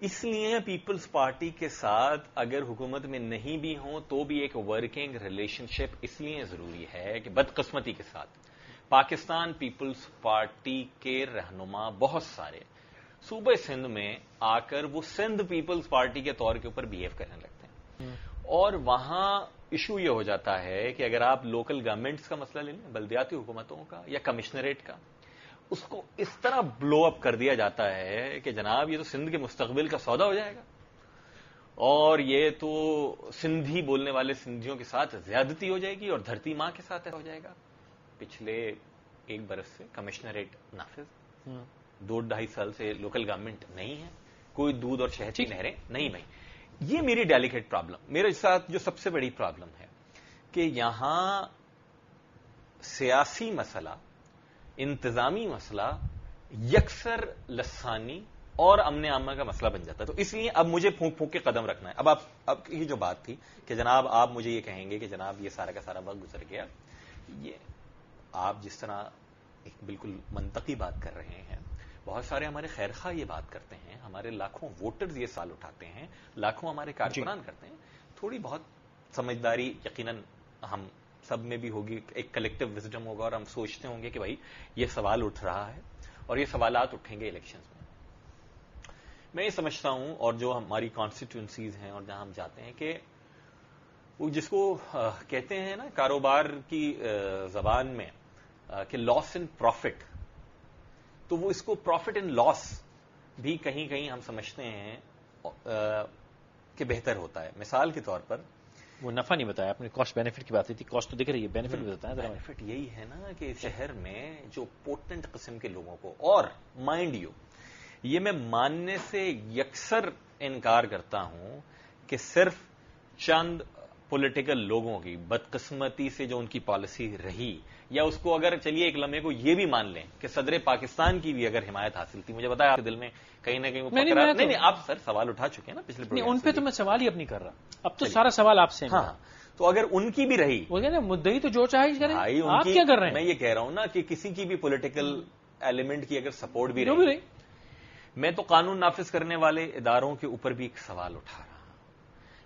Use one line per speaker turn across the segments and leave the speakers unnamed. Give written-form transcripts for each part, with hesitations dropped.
اس لیے Peoples party کے ساتھ اگر حکومت میں نہیں بھی ہوں تو بھی ایک ورکنگ ریلیشن شپ اس لیے ضروری ہے کہ بدقسمتی کے ساتھ پاکستان پیپلز پارٹی کے رہنما بہت سارے صوبہ سندھ میں آ کر وہ سندھ پیپلز پارٹی کے طور کے اوپر بہیو کرنے لگتے ہیں، اور وہاں ایشو یہ ہو جاتا ہے کہ اگر آپ لوکل گورنمنٹس کا مسئلہ لے لیں، بلدیاتی حکومتوں کا یا کمشنریٹ کا، اس کو اس طرح بلو اپ کر دیا جاتا ہے کہ جناب یہ تو سندھ کے مستقبل کا سودا ہو جائے گا، اور یہ تو سندھی بولنے والے سندھیوں کے ساتھ زیادتی ہو جائے گی اور دھرتی ماں کے ساتھ ہو جائے گا۔ پچھلے 1 برس سے کمشنریٹ نافذ، 2-2.5 سال سے لوکل گورنمنٹ نہیں ہے، کوئی دودھ اور شہد کی نہریں نہیں بھائی۔ یہ میری ڈیلیکیٹ پرابلم، میرے ساتھ جو سب سے بڑی پرابلم ہے کہ یہاں سیاسی مسئلہ، انتظامی مسئلہ یکسر لسانی اور امن عامہ کا مسئلہ بن جاتا ہے۔ تو اس لیے اب مجھے پھونک پھونک کے قدم رکھنا ہے۔ اب کی جو بات تھی کہ جناب آپ مجھے یہ کہیں گے کہ جناب یہ سارا کا سارا وقت گزر گیا، یہ آپ جس طرح ایک بالکل منطقی بات کر رہے ہیں، بہت سارے ہمارے خیرخواہ یہ بات کرتے ہیں، ہمارے لاکھوں ووٹرز یہ سال اٹھاتے ہیں، لاکھوں ہمارے کارکنان کرتے ہیں، تھوڑی بہت سمجھداری یقیناً ہم سب میں بھی ہوگی، ایک کلیکٹو وزڈم ہوگا، اور ہم سوچتے ہوں گے کہ بھائی یہ سوال اٹھ رہا ہے اور یہ سوالات اٹھیں گے الیکشنز میں۔ میں یہ سمجھتا ہوں، اور جو ہماری کانسٹیٹوئنسیز ہیں اور جہاں ہم جاتے ہیں، کہ وہ جس کو کہتے ہیں نا کاروبار کی زبان میں کہ لاس ان پروفٹ، تو وہ اس کو پروفٹ ان لاس بھی کہیں کہیں ہم سمجھتے ہیں کہ بہتر ہوتا ہے۔ مثال کے طور پر
وہ نفع نہیں بتایا آپ نے، کاسٹ بینیفٹ کی بات تھی، کاسٹ تو دکھ رہی ہے، بینیفٹ بھی بتایا۔
بینیفٹ یہی ہے نا کہ شہر میں جو پوٹنٹ قسم کے لوگوں کو، اور مائنڈ یو یہ میں ماننے سے یکسر انکار کرتا ہوں کہ صرف چند پولیٹیکل لوگوں کی بدقسمتی سے جو ان کی پالیسی رہی، یا اس کو اگر چلیے ایک لمحے کو یہ بھی مان لیں کہ صدر پاکستان کی بھی اگر حمایت حاصل تھی، مجھے بتایا آپ کے دل میں کہیں نہ کہیں وہ نہیں آپ سر سوال اٹھا چکے ہیں نا پچھلے پروگرام،
ان پہ تو میں سوال ہی اپنی کر رہا، اب تو سارا سوال آپ سے۔
ہاں، تو اگر ان کی بھی رہی،
وہ نا مدعی تو جو چاہے کریں، آپ کیا کر رہے ہیں؟
میں یہ کہہ رہا ہوں نا کہ کسی کی بھی پولیٹیکل ایلیمنٹ کی اگر سپورٹ بھی رہی، میں تو قانون نافذ کرنے والے اداروں کے اوپر بھی ایک سوال اٹھا رہا ہوں،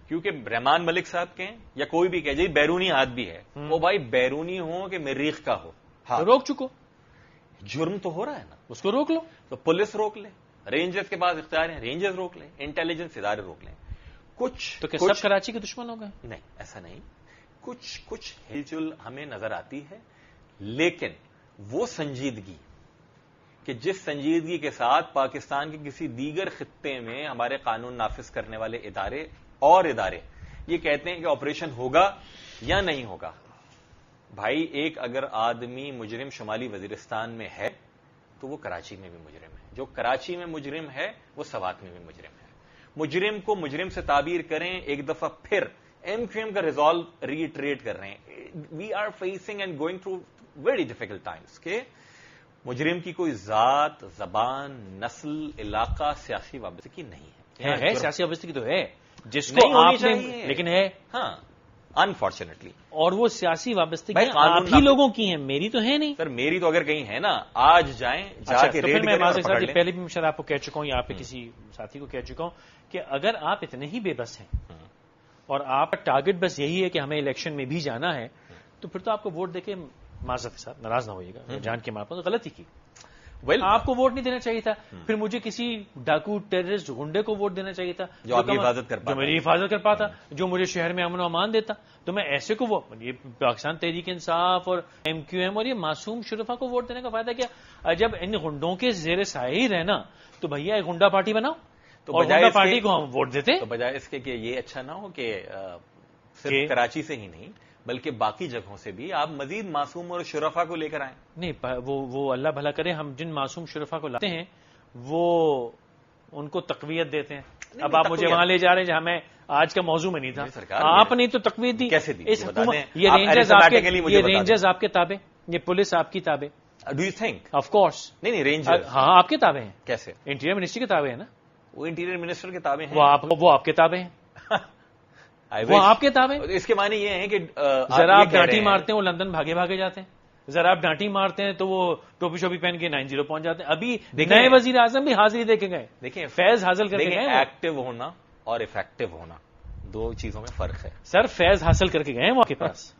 کیونکہ رحمان ملک صاحب کہیں یا کوئی بھی کہے جی بیرونی ہاتھ بھی ہے، وہ بھائی بیرونی ہو کہ مریخ کا ہو،
روک چکو،
جرم تو ہو رہا ہے نا،
اس کو روک لو،
تو پولیس روک لے، رینجرز کے پاس اختیار ہیں، رینجرز روک لیں، انٹیلیجنس ادارے روک لیں، کچھ
تو کیا سب کراچی کے دشمن ہو گئے؟
نہیں، ایسا نہیں، کچھ ہل جل ہمیں نظر آتی ہے، لیکن وہ سنجیدگی کہ جس سنجیدگی کے ساتھ پاکستان کے کسی دیگر خطے میں ہمارے قانون نافذ کرنے والے ادارے یہ کہتے ہیں کہ آپریشن ہوگا یا نہیں ہوگا، بھائی ایک اگر آدمی مجرم شمالی وزیرستان میں ہے تو وہ کراچی میں بھی مجرم ہے، جو کراچی میں مجرم ہے وہ سوات میں بھی مجرم ہے۔ مجرم کو مجرم سے تعبیر کریں، ایک دفعہ پھر ایم کیو ایم کا ریزالو ریٹریٹ کر رہے ہیں، we are facing and going through very difficult times, کہ مجرم کی کوئی ذات، زبان، نسل، علاقہ، سیاسی وابستگی نہیں
ہے سیاسی وابستگی تو ہے جس کو آپ نے، لیکن ہے،
ہاں انفارچونیٹلی،
اور وہ سیاسی وابستگی آپ ہی لوگوں کی ہیں، میری تو ہے نہیں
سر، میری تو اگر کہیں ہے نا، آج جائیں جا کے ریڈ کریں اور پکڑ لیں۔
پہلے بھی شاید آپ کو کہہ چکا ہوں یا آپ کے کسی ساتھی کو کہہ چکا ہوں کہ اگر آپ اتنے ہی بے بس ہیں اور آپ کا ٹارگٹ بس یہی ہے کہ ہمیں الیکشن میں بھی جانا ہے، تو پھر تو آپ کو ووٹ دے کے معذرت کے ساتھ ناراض نہ ہوئیے گا، جان کے مارپا تو غلطی کی، آپ کو ووٹ نہیں دینا چاہیے تھا، پھر مجھے کسی ڈاکو ٹیررسٹ گنڈے کو ووٹ دینا چاہیے تھا جو میری حفاظت کر پاتا، جو مجھے شہر میں امن و امان دیتا، تو میں ایسے کو وہ یہ پاکستان تحریک انصاف اور ایم کیو ایم اور یہ معصوم شرفا کو ووٹ دینے کا فائدہ کیا؟ جب ان گنڈوں کے زیر سایہ ہی رہنا تو بھیا ایک گنڈا پارٹی بناؤ، اور گنڈا پارٹی کو ہم ووٹ دیتے،
تو بجائے اس کے کہ یہ اچھا نہ ہو کہ صرف کراچی سے ہی نہیں بلکہ باقی جگہوں سے بھی آپ مزید معصوم اور شرفا کو لے کر آئیں؟ نہیں،
وہ اللہ بھلا کرے، ہم جن معصوم شرفا کو لاتے ہیں وہ ان کو تقویت دیتے ہیں۔ اب آپ مجھے وہاں لے جا رہے ہیں جہاں میں آج کا موضوع میں نہیں تھا، آپ نے تو تقویت دی،
کیسے دی؟
یہ رینجرز آپ کے تابع، یہ پولیس آپ کی تابع،
do you think?
Of course
نہیں رینجر،
ہاں آپ کے تابع ہیں۔
کیسے؟
انٹیریئر منسٹری کے تابع ہیں نا،
وہ انٹیریئر منسٹر کے تابع ہیں،
وہ آپ کے تابع ہیں، وہ آپ کے تابع ہیں۔
اس کے معنی یہ ہے کہ
ذرا آپ ڈانٹی مارتے ہیں وہ لندن بھاگے جاتے ہیں، ذرا آپ ڈانٹی مارتے ہیں تو وہ ٹوپی شوپی پہن کے 90 پہنچ جاتے ہیں. ابھی نئے وزیر اعظم بھی حاضری دے کے گئے.
دیکھیں
فیض حاصل کر کے گئے.
ایکٹیو ہونا اور افیکٹو ہونا دو چیزوں میں فرق ہے.
سر فیض حاصل کر کے گئے ہیں وہ آپ کے پاس.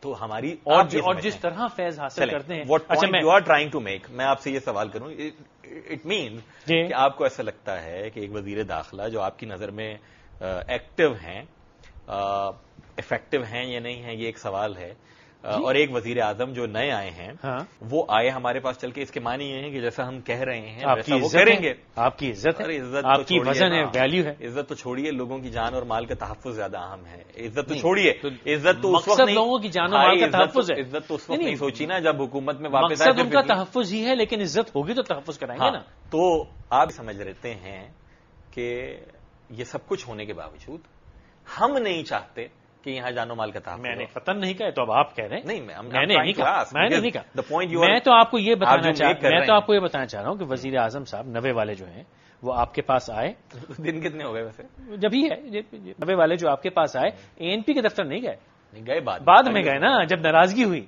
تو ہماری
اور جس طرح فیض حاصل کرتے ہیں.
اچھا you are trying to make, میں آپ سے یہ سوال کروں, اٹ مینس کہ آپ کو ایسا لگتا ہے کہ ایک وزیر داخلہ جو آپ کی نظر میں ایکٹیو ہیں, افیکٹو ہیں یا نہیں ہیں, یہ ایک سوال ہے, اور ایک وزیر اعظم جو نئے آئے ہیں وہ آئے ہمارے پاس چل کے, اس کے معنی یہ ہے کہ جیسا ہم کہہ رہے ہیں ویسا وہ کریں گے.
آپ کی عزت ہے, آپ کی وزن ہے, ویلیو ہے.
عزت تو چھوڑیے, لوگوں کی جان اور مال کا تحفظ زیادہ اہم ہے. عزت تو چھوڑیے, عزت تو اس وقت نہیں,
لوگوں کی جان اور مال کا تحفظ ہے.
عزت تو اس وقت نہیں سوچی نا جب حکومت میں واپس
آئے. ان کا تحفظ ہی ہے, لیکن عزت ہوگی تو تحفظ کرائیں گے نا.
تو آپ سمجھ رہتے ہیں کہ یہ سب کچھ ہونے کے باوجود ہم نہیں چاہتے کہ یہاں جان و مال کا تحفظ.
میں نے فتن نہیں کہا, تو اب آپ کہہ رہے ہیں.
نہیں
میں نے نہیں کہا, میں تو آپ کو یہ بتانا چاہ رہا ہوں کہ وزیر اعظم صاحب نوے والے جو ہیں وہ آپ کے پاس آئے.
دن کتنے ہو گئے ویسے؟
جب ہی ہے نوے والے جو آپ کے پاس آئے, ANP کے دفتر نہیں گئے.
گئے
بعد میں گئے نا, جب ناراضگی ہوئی.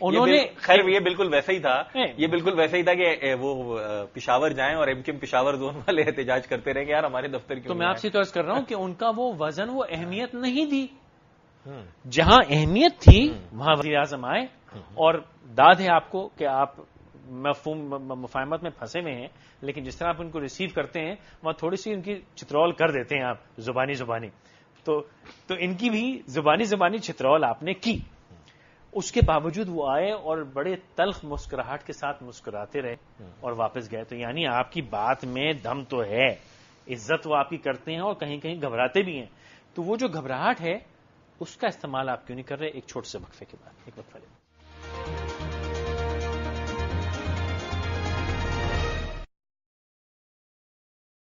انہوں نے
خیر یہ بالکل ویسا ہی تھا, یہ بالکل ویسا ہی تھا کہ وہ پشاور جائیں اور MKM پشاور زون والے احتجاج کرتے رہے کہ یار ہمارے دفتر کی.
تو میں آپ سے تو عرض کر رہا ہوں کہ ان کا وہ وزن, وہ اہمیت نہیں تھی. جہاں اہمیت تھی وہاں وزیر اعظم آئے, اور داد ہے آپ کو کہ آپ مفاہمت میں پھنسے ہوئے ہیں, لیکن جس طرح آپ ان کو ریسیو کرتے ہیں وہاں تھوڑی سی ان کی چترول کر دیتے ہیں آپ, زبانی. تو ان کی بھی زبانی چترول آپ نے کی. اس کے باوجود وہ آئے اور بڑے تلخ مسکراہٹ کے ساتھ مسکراتے رہے اور واپس گئے. تو یعنی آپ کی بات میں دم تو ہے, عزت وہ آپ کی کرتے ہیں اور کہیں کہیں گھبراتے بھی ہیں. تو وہ جو گھبراہٹ ہے اس کا استعمال آپ کیوں نہیں کر رہے؟ ایک چھوٹے سے وقفے کے بعد ایک وقفہ لیں.